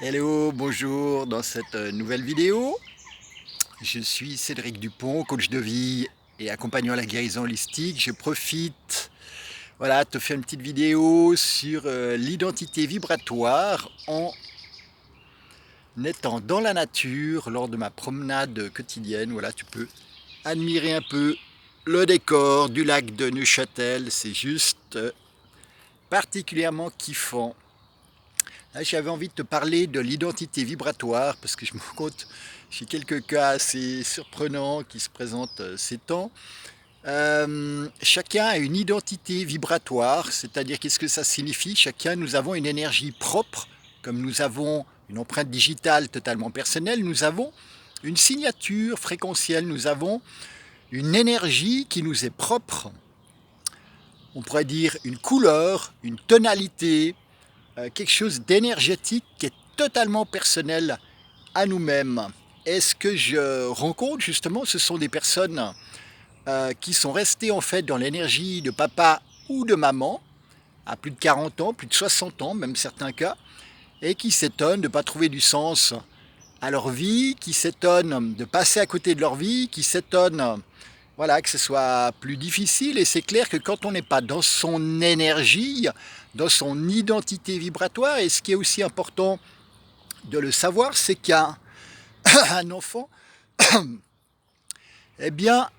Hello, bonjour, dans cette nouvelle vidéo, je suis Cédric Dupont, coach de vie et accompagnant à la guérison holistique. Je profite, voilà, de te faire une petite vidéo sur l'identité vibratoire en étant dans la nature lors de ma promenade quotidienne. Voilà, tu peux admirer un peu le décor du lac de Neuchâtel, c'est juste particulièrement kiffant. Là, j'avais envie de te parler de l'identité vibratoire parce que je me rends compte, j'ai quelques cas assez surprenants qui se présentent ces temps. Chacun a une identité vibratoire, c'est-à-dire qu'est-ce que ça signifie? Chacun, nous avons une énergie propre, comme nous avons une empreinte digitale totalement personnelle, nous avons une signature fréquentielle, nous avons une énergie qui nous est propre. On pourrait dire une couleur, une tonalité, quelque chose d'énergétique qui est totalement personnel à nous-mêmes. Et ce que je rencontre justement, ce sont des personnes qui sont restées en fait dans l'énergie de papa ou de maman, à plus de 40 ans, plus de 60 ans, même certains cas, et qui s'étonnent de ne pas trouver du sens à leur vie, qui s'étonnent de passer à côté de leur vie, qui s'étonnent, voilà, que ce soit plus difficile. Et c'est clair que quand on n'est pas dans son énergie, dans son identité vibratoire, et ce qui est aussi important de le savoir, c'est qu'un un enfant, eh bien,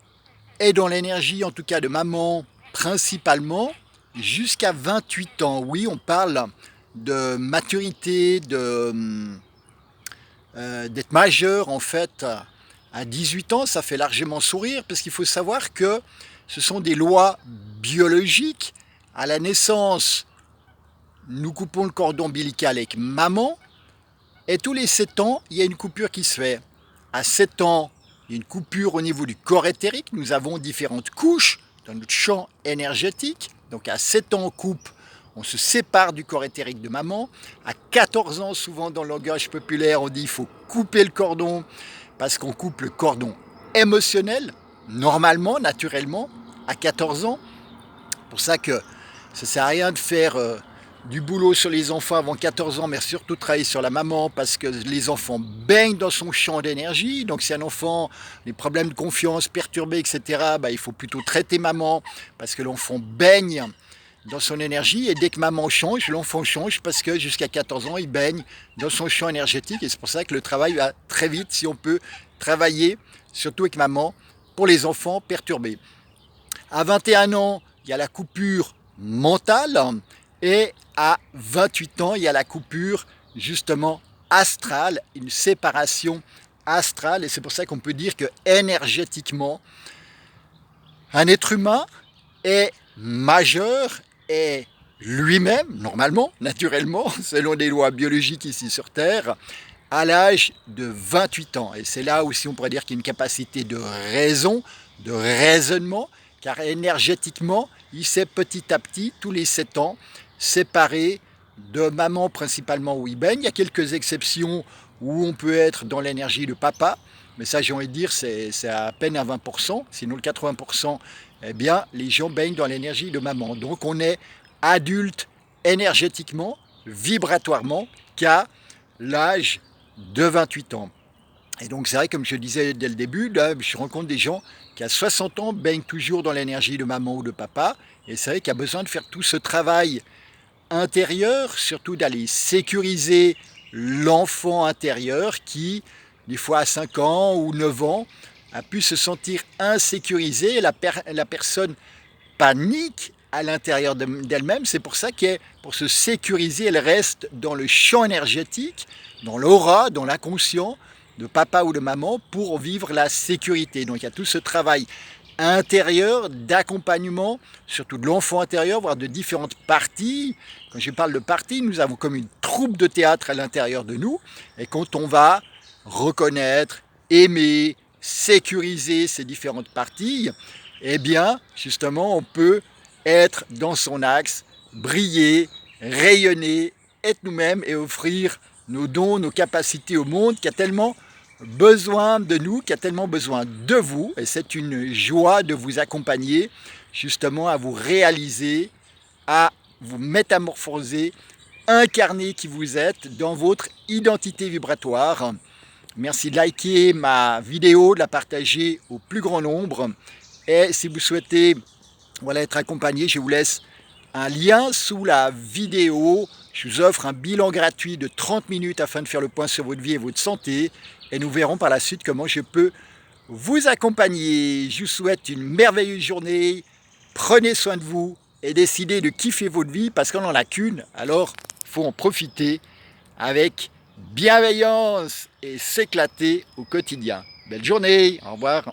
est dans l'énergie, en tout cas de maman, principalement, jusqu'à 28 ans. Oui, on parle de maturité, d'être majeur, en fait, à 18 ans, ça fait largement sourire, parce qu'il faut savoir que ce sont des lois biologiques. À la naissance, nous coupons le cordon ombilical avec maman, et tous les 7 ans, il y a une coupure qui se fait. À 7 ans, il y a une coupure au niveau du corps éthérique. Nous avons différentes couches dans notre champ énergétique. Donc à 7 ans, on coupe, on se sépare du corps éthérique de maman. À 14 ans, souvent dans le langage populaire, on dit qu'il faut couper le cordon parce qu'on coupe le cordon émotionnel, normalement, naturellement, à 14 ans. C'est pour ça que ça ne sert à rien de faire du boulot sur les enfants avant 14 ans, mais surtout travailler sur la maman, parce que les enfants baignent dans son champ d'énergie. Donc si un enfant a des problèmes de confiance, perturbés, etc., bah, il faut plutôt traiter maman, parce que l'enfant baigne dans son énergie, et dès que maman change, l'enfant change, parce que jusqu'à 14 ans, il baigne dans son champ énergétique, et c'est pour ça que le travail va très vite si on peut travailler, surtout avec maman, pour les enfants perturbés. À 21 ans, il y a la coupure mentale, et à 28 ans, il y a la coupure justement astrale, une séparation astrale, et c'est pour ça qu'on peut dire que énergétiquement, un être humain est majeur et lui-même, normalement, naturellement, selon des lois biologiques ici sur Terre, à l'âge de 28 ans. Et c'est là aussi on pourrait dire qu'il y a une capacité de raison, de raisonnement, car énergétiquement, il s'est petit à petit, tous les 7 ans, séparé de maman principalement où il baigne. Il y a quelques exceptions où on peut être dans l'énergie de papa, mais ça j'ai envie de dire c'est à peine à 20%, sinon le 80%, eh bien les gens baignent dans l'énergie de maman. Donc on est adulte énergétiquement, vibratoirement, qu'à l'âge de 28 ans. Et donc c'est vrai, comme je disais dès le début, là, je rencontre des gens qui à 60 ans baignent toujours dans l'énergie de maman ou de papa, et c'est vrai qu'il y a besoin de faire tout ce travail intérieur, surtout d'aller sécuriser l'enfant intérieur qui, des fois à 5 ans ou 9 ans, a pu se sentir insécurisé, la personne panique à l'intérieur d'elle-même. C'est pour ça qu'elle, pour se sécuriser, elle reste dans le champ énergétique, dans l'aura, dans l'inconscient de papa ou de maman pour vivre la sécurité. Donc il y a tout ce travail intérieur, d'accompagnement, surtout de l'enfant intérieur, voire de différentes parties. Quand je parle de parties, nous avons comme une troupe de théâtre à l'intérieur de nous. Et quand on va reconnaître, aimer, sécuriser ces différentes parties, eh bien, justement, on peut être dans son axe, briller, rayonner, être nous-mêmes et offrir nos dons, nos capacités au monde qui a tellement besoin de nous, qui a tellement besoin de vous. Et c'est une joie de vous accompagner justement à vous réaliser, à vous métamorphoser incarner qui vous êtes dans votre identité vibratoire. Merci de liker ma vidéo, de la partager au plus grand nombre. Et si vous souhaitez être accompagné, je vous laisse un lien sous la vidéo. Je vous offre un bilan gratuit de 30 minutes afin de faire le point sur votre vie et votre santé. Et nous verrons par la suite comment je peux vous accompagner. Je vous souhaite une merveilleuse journée. Prenez soin de vous et décidez de kiffer votre vie parce qu'on n'en a qu'une. Alors, il faut en profiter avec bienveillance et s'éclater au quotidien. Belle journée, au revoir.